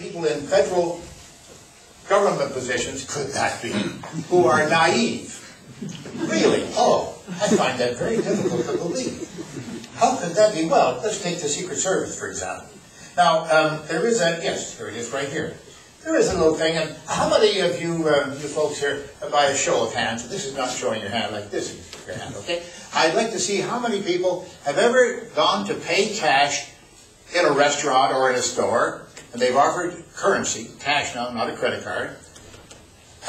people in federal government positions, could that be, who are naive. Really? Oh, I find that very difficult to believe. How could that be? Well, let's take the Secret Service, for example. Now, there is a, yes, here it is right here. There is a little thing, and how many of you, you folks here, by a show of hands, this is not showing your hand like this is your hand, okay? I'd like to see how many people have ever gone to pay cash in a restaurant or in a store, and they've offered currency, cash now, not a credit card,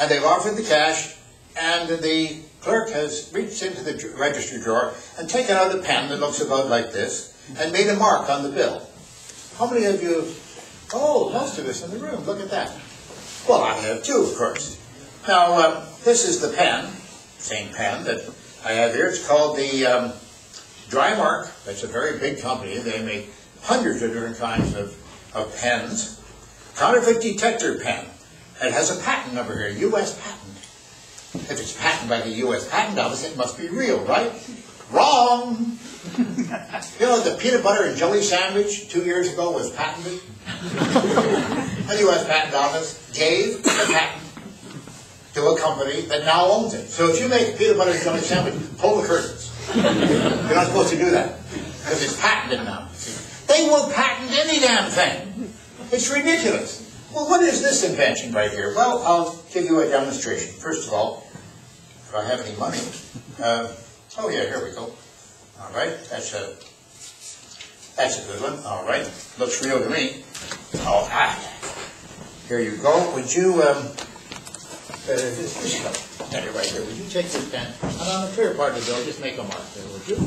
and they've offered the cash, and the clerk has reached into the register drawer and taken out a pen that looks about like this, and made a mark on the bill. How many of you? Oh, most of us in the room. Look at that. Well, I have too, of course. Now, this is the pen, same pen that I have here. It's called the Dry Mark. That's a very big company. They make hundreds of different kinds of pens. Counterfeit detector pen. It has a patent number here, U.S. patent. If it's patented by the U.S. Patent Office, it must be real, right? Wrong! You know, the peanut butter and jelly sandwich 2 years ago was patented. The U.S. Patent Office gave the patent to a company that now owns it. So if you make a peanut butter and jelly sandwich, pull the curtains. You're not supposed to do that, because it's patented now. They will patent any damn thing. It's ridiculous. Well, what is this invention right here? Well, I'll give you a demonstration. First of all, if I have any money, oh yeah, here we go. All right, that's a good one. All right, looks real to me. Oh, here you go. Would you, right here. Would you take this pen and on the clear part of the bill, just make a mark there, would you?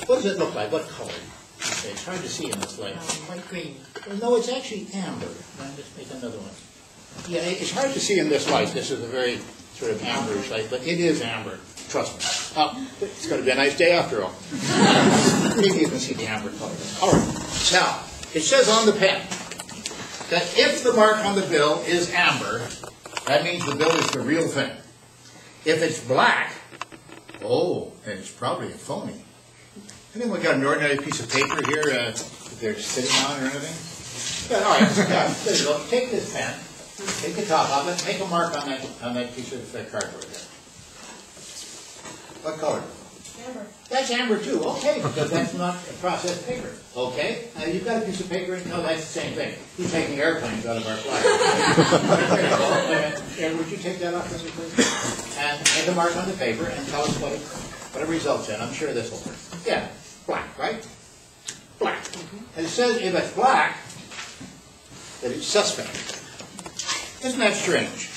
What does it look like? What color? Okay, it's hard to see in this light. Light green. Well, no, it's actually amber. I'll just make another one. Yeah, it's hard to see in this light. This is a very sort of amberish light, but it is amber. Trust me. It's going to be a nice day after all. Maybe you can see the amber color. All right. Now, it says on the pen that if the mark on the bill is amber, that means the bill is the real thing. If it's black, oh, then it's probably a phony. Anyone got an ordinary piece of paper here that they're sitting on or anything? Yeah, all right. Yeah, there you go. Take this pen, take the top of it, make a mark on that piece of cardboard there. What color? Amber. That's amber too. Okay, because that's not a processed paper. Okay, now you've got a piece of paper, and no, that's the same thing. He's taking airplanes out of our flag. And would you take that off for me, please? And make a mark on the paper and tell us what it results in. I'm sure this will work. Yeah, black, right? Black. And it says if it's black, that it's suspect. Isn't that strange?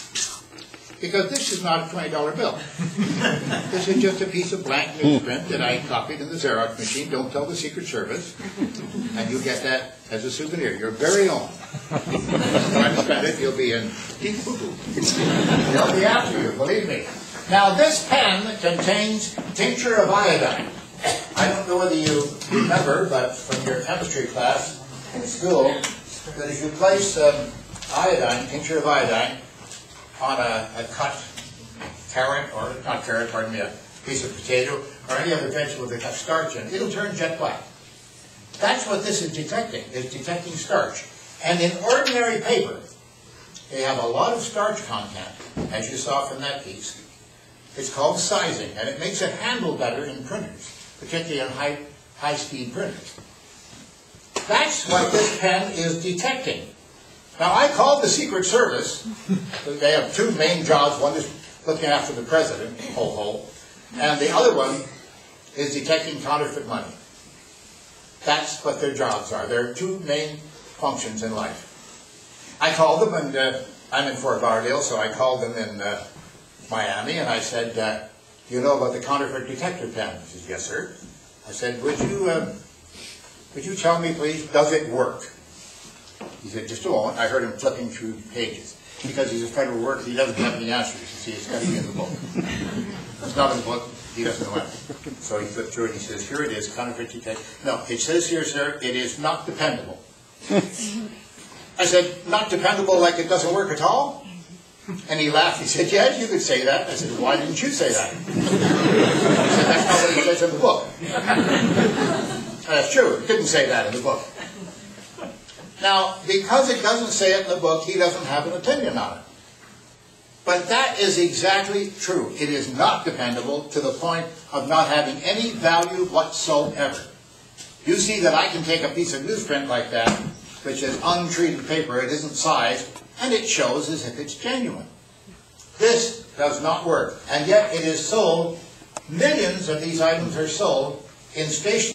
Because this is not a $20 bill. This is just a piece of blank newsprint that I copied in the Xerox machine. Don't tell the Secret Service. And you get that as a souvenir, your very own. Time to spend it, you'll be in deep boo-boo. They'll be after you, believe me. Now this pen contains tincture of iodine. I don't know whether you remember, but from your chemistry class in school, that if you place iodine, tincture of iodine, on a cut carrot, or not carrot, pardon me, a piece of potato, or any other vegetable that has starch in it, it'll turn jet black. That's what this is detecting, is detecting starch. And in ordinary paper, they have a lot of starch content, as you saw from that piece. It's called sizing, and it makes it handle better in printers, particularly on high-speed printers. That's what this pen is detecting. Now, I called the Secret Service. They have two main jobs. One is looking after the president, and the other one is detecting counterfeit money. That's what their jobs are. There are two main functions in life. I called them, and I'm in Fort Lauderdale, so I called them in Miami, and I said, do you know about the counterfeit detector pen? He said, yes, sir. I said, would you tell me, please, does it work? He said, just a moment. I heard him flipping through pages. Because he's a federal worker, he doesn't have any answers. You see, it's got to be in the book. It's not in the book, he doesn't know anything. So he flipped through it and he says, here it is, counterfeit detector. No, it says here, sir, it is not dependable. I said, not dependable like it doesn't work at all? And he laughed. He said, yes, you could say that. I said, why didn't you say that? He said, that's not what it says in the book. That's true, it didn't say that in the book. Now, because it doesn't say it in the book, he doesn't have an opinion on it. But that is exactly true. It is not dependable to the point of not having any value whatsoever. You see that I can take a piece of newsprint like that, which is untreated paper, it isn't sized, and it shows as if it's genuine. This does not work, and yet it is sold, millions of these items are sold in stationery